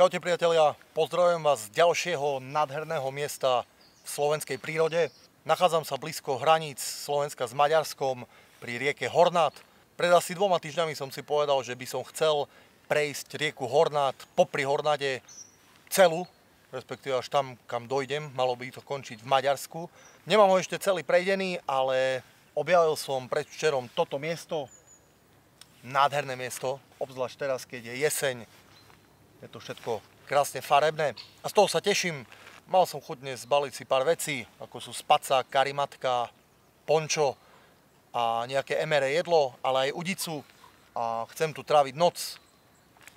Čaute priatelia, pozdravujem vás z ďalšieho nádherného miesta v slovenskej prírode. Nachádzam sa blízko hraníc Slovenska s Maďarskom pri rieke Hornát. Pred asi 2 týždňami som si povedal, že by som chcel prejsť rieku Hornát popri Hornáde celú, respektíve až tam, kam dojdem, malo by to končiť v Maďarsku. Nemám ho ešte celý prejdený, ale objavil som predvčerom toto miesto, nádherné miesto, obzvlášť teraz, keď je jeseň. Je to všetko krásne farebné a z toho sa teším. Mal som chuť dnes zbaliť si pár vecí, ako sú spaca, karimatka, pončo a nejaké emeré jedlo, ale aj udicu. A chcem tu tráviť noc,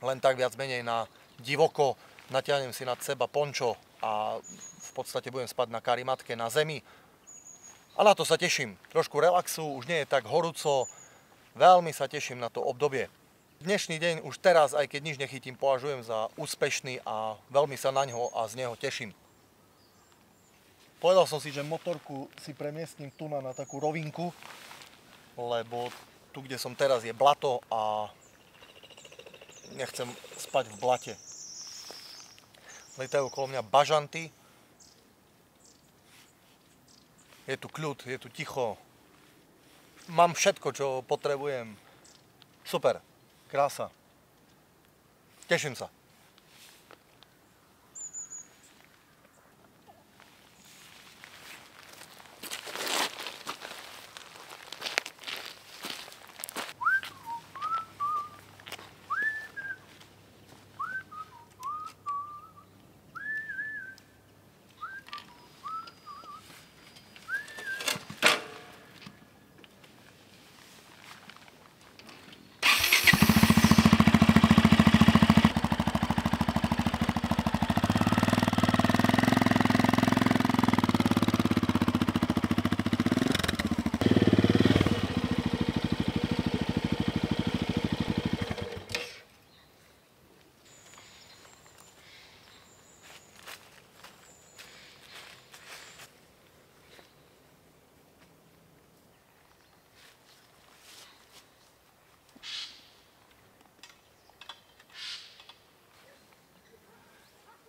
len tak viac menej na divoko. Natiahnem si nad seba pončo a v podstate budem spať na karimatke na zemi. A na to sa teším. Trošku relaxu, už nie je tak horúco. Veľmi sa teším na to obdobie. Dnešný deň už teraz, aj keď nič nechytím, považujem za úspešný a veľmi sa na ňo a z neho teším. Povedal som si, že motorku si premiestním tu na takú rovinku, lebo tu, kde som teraz, je blato a nechcem spať v blate. Lietajú okolo mňa bažanty. Je tu kľud, je tu ticho. Mám všetko, čo potrebujem. Super. Krása. Teším sa.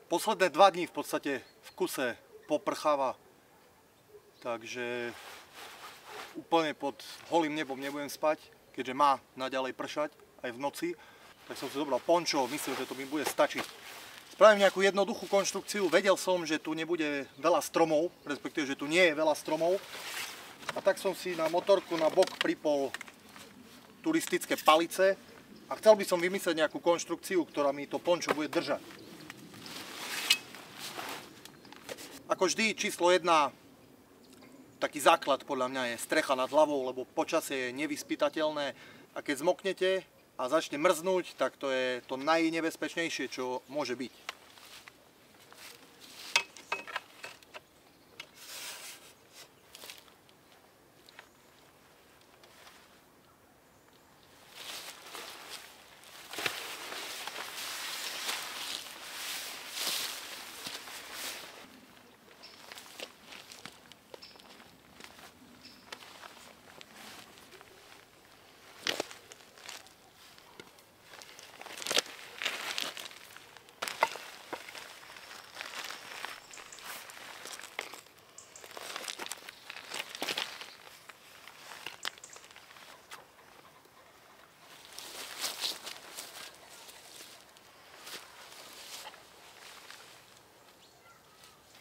Posledné 2 dní v podstate v kuse poprcháva, takže úplne pod holým nebom nebudem spať, keďže má naďalej pršať aj v noci. Tak som si zobral pončo, myslím, že to mi bude stačiť. Spravím nejakú jednoduchú konštrukciu, vedel som, že tu nebude veľa stromov, respektíve, že tu nie je veľa stromov. A tak som si na motorku na bok pripol turistické palice a chcel by som vymyslieť nejakú konštrukciu, ktorá mi to pončo bude držať. Ako vždy, číslo 1, taký základ podľa mňa je strecha nad hlavou, lebo počasie je nevyspytateľné a keď zmoknete a začne mrznúť, tak to je to najnebezpečnejšie, čo môže byť.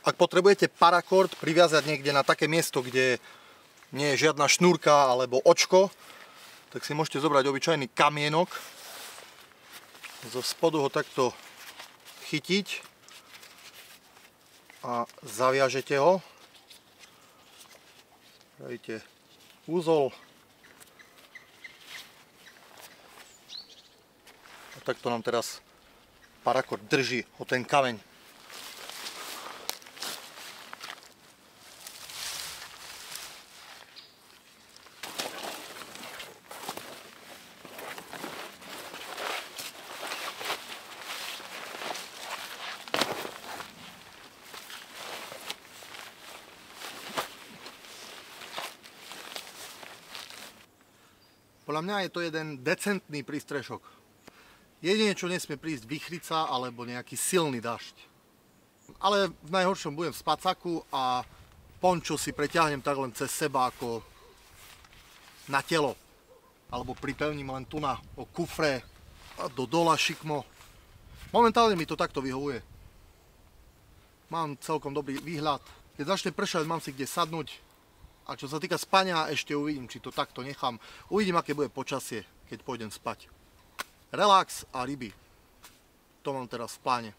Ak potrebujete parakord priviazať niekde na také miesto, kde nie je žiadna šnúrka alebo očko, tak si môžete zobrať obyčajný kamienok. Zo spodu ho takto chytiť a zaviažete ho. Spravíte úzol. A takto nám teraz parakord drží o ten kameň. Podľa mňa je to jeden decentný prístrešok. Jedine, čo nesmie prísť, vychrica alebo nejaký silný dažď. Ale v najhoršom budem v spacáku a pončo si preťahnem tak len cez seba ako na telo. Alebo pripevním len tu na kufre a do dola šikmo. Momentálne mi to takto vyhovuje. Mám celkom dobrý výhľad. Keď začne pršať, mám si kde sadnúť. A čo sa týka spania, ešte uvidím, či to takto nechám. Uvidím, aké bude počasie, keď pôjdem spať. Relax a ryby. To mám teraz v pláne.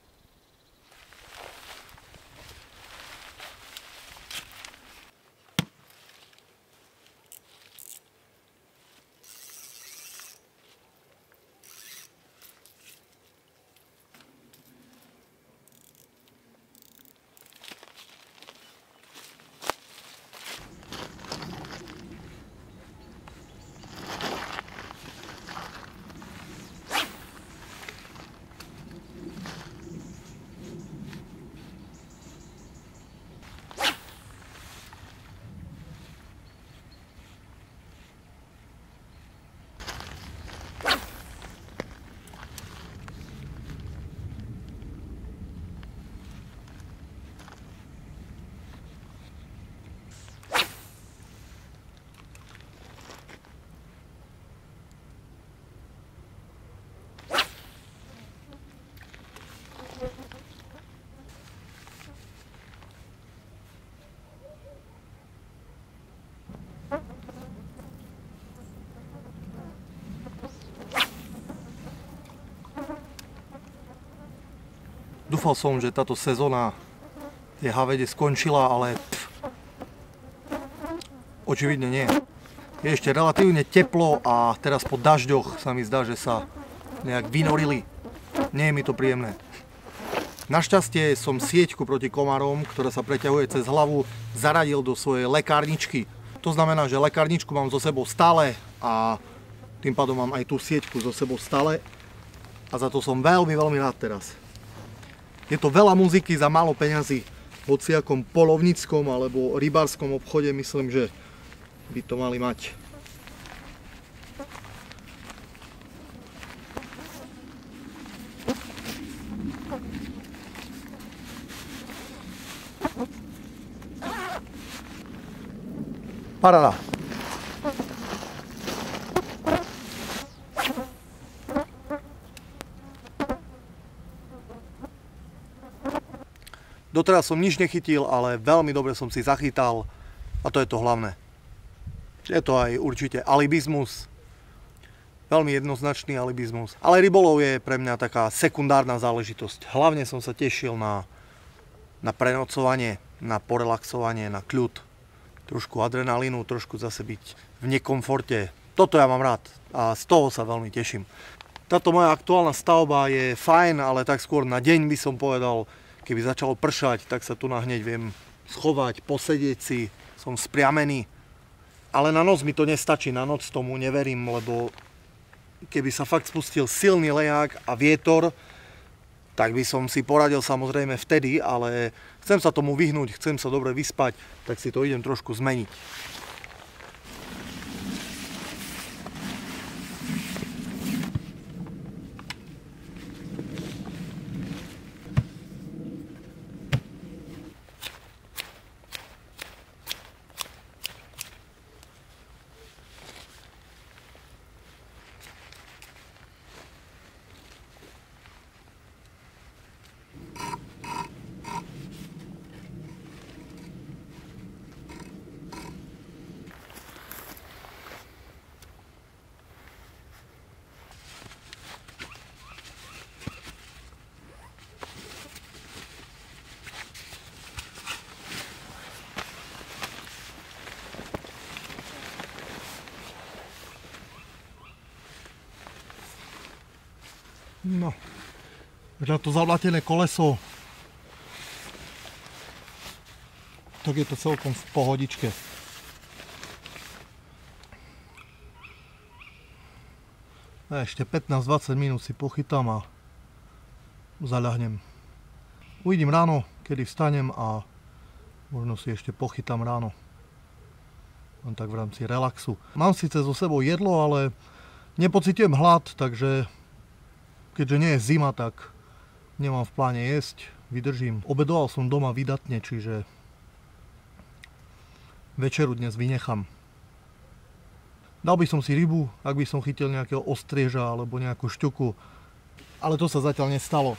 Dúfal som, že táto sezóna je havede skončila, ale očividne nie. Je ešte relatívne teplo a teraz po dažďoch sa mi zdá, že sa nejak vynorili. Nie je mi to príjemné. Našťastie som sieťku proti komárom, ktorá sa preťahuje cez hlavu, zaradil do svojej lekárničky. To znamená, že lekárničku mám so sebou stále a tým pádom mám aj tú sieťku so sebou stále. A za to som veľmi, veľmi rád teraz. Je to veľa muziky za málo peňazí. V hociakom polovníckom alebo rybárskom obchode myslím, že by to mali mať. Paráda. Doteraz som nič nechytil, ale veľmi dobre som si zachytal a to je to hlavné. Je to aj určite alibizmus, veľmi jednoznačný alibizmus, ale rybolov je pre mňa taká sekundárna záležitosť. Hlavne som sa tešil na prenocovanie, na porelaxovanie, na kľud, trošku adrenalínu, trošku zase byť v nekomforte. Toto ja mám rád a z toho sa veľmi teším. Táto moja aktuálna stavba je fajn, ale tak skôr na deň by som povedal. Keby začalo pršať, tak sa tu hneď viem schovať, posedieť si, som spriamený. Ale na noc mi to nestačí, na noc tomu neverím, lebo keby sa fakt spustil silný leják a vietor, tak by som si poradil samozrejme vtedy, ale chcem sa tomu vyhnúť, chcem sa dobre vyspať, tak si to idem trošku zmeniť. No, na to zavlatené koleso, tak je to celkom v pohodičke. A ešte 15-20 minút si pochytám a zaľahnem. Uvidím ráno, kedy vstanem a možno si ešte pochytám ráno. Len tak v rámci relaxu. Mám síce so sebou jedlo, ale nepociťujem hlad, takže Keďže nie je zima, tak nemám v pláne jesť, vydržím. Obedoval som doma vydatne, čiže večeru dnes vynechám. Dal by som si rybu, ak by som chytil nejakého ostrieža alebo nejakú šťuku, ale to sa zatiaľ nestalo.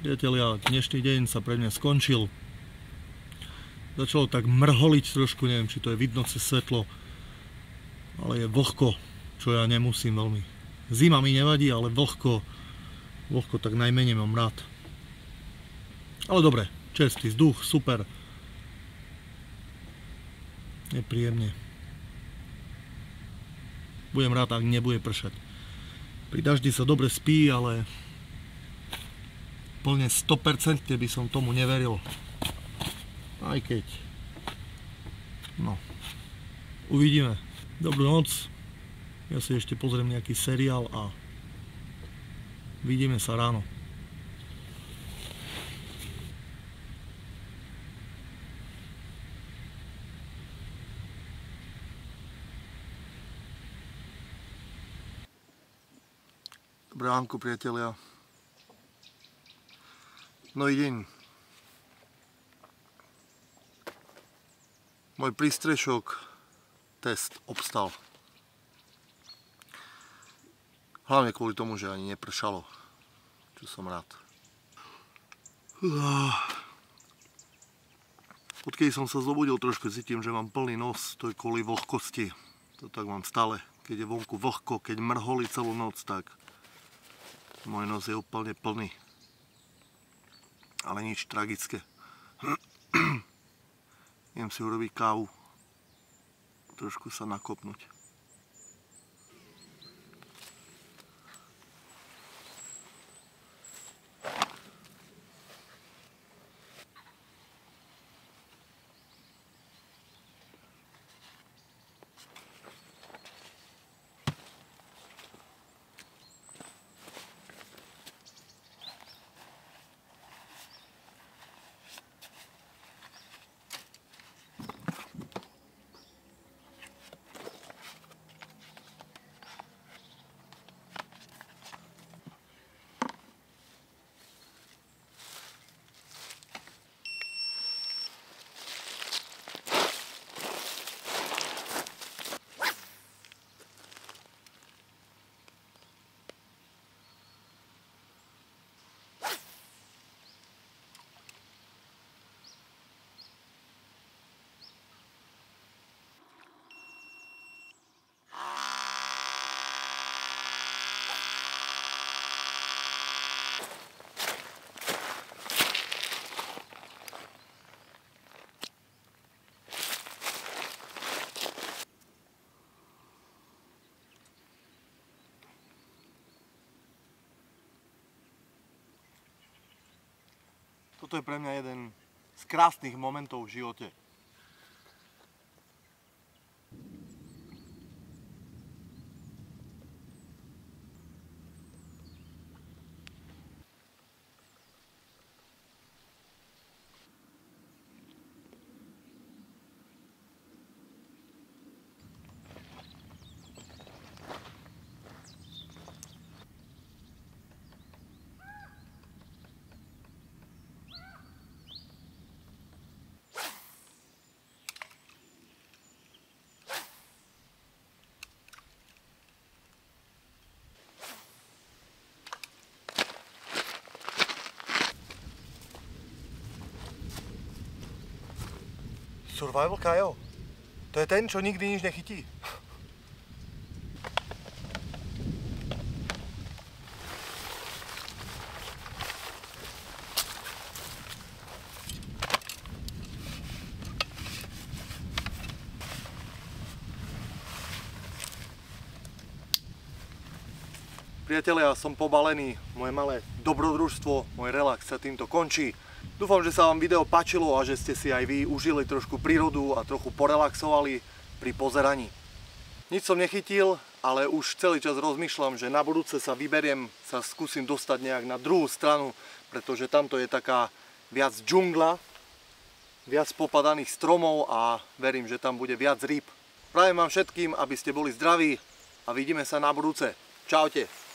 Priatelia, dnešný deň sa pre mňa skončil. Začalo tak mrholiť trošku, neviem, či to je vidno cez svetlo, ale je vlhko, čo ja nemusím veľmi. Zima mi nevadí, ale vlhko tak najmenej mám rád. Ale dobre, čerstvý vzduch, super. Je príjemne. Budem rád, ak nebude pršať. Pri daždi sa dobre spí, ale plne 100% by som tomu neveril. Aj keď. No. Uvidíme. Dobrú noc. Ja si ešte pozriem nejaký seriál a vidíme sa ráno. Dobré ránko, priatelia. Nový deň. Môj prístrešok test obstal. Hlavne kvôli tomu, že ani nepršalo. Čo som rád. Odkedy som sa zobudil, trošku cítim, že mám plný nos. To je kvôli vlhkosti. To tak mám stále. Keď je vonku vlhko, keď mrholí celú noc, tak môj nos je úplne plný. Ale nič tragické. Idem si urobiť kávu. Trošku sa nakopnúť. Toto je pre mňa jeden z krásnych momentov v živote. Survival Kajo? To je ten, čo nikdy nič nechytí. Priatelia, som pobalený. Moje malé dobrodružstvo, môj relax sa týmto končí. Dúfam, že sa vám video páčilo a že ste si aj vy užili trošku prírodu a trochu porelaxovali pri pozeraní. Nič som nechytil, ale už celý čas rozmýšľam, že na budúce sa vyberiem, sa skúsim dostať nejak na druhú stranu, pretože tamto je taká viac džungla, viac popadaných stromov a verím, že tam bude viac rýb. Prajem vám všetkým, aby ste boli zdraví a vidíme sa na budúce. Čaute.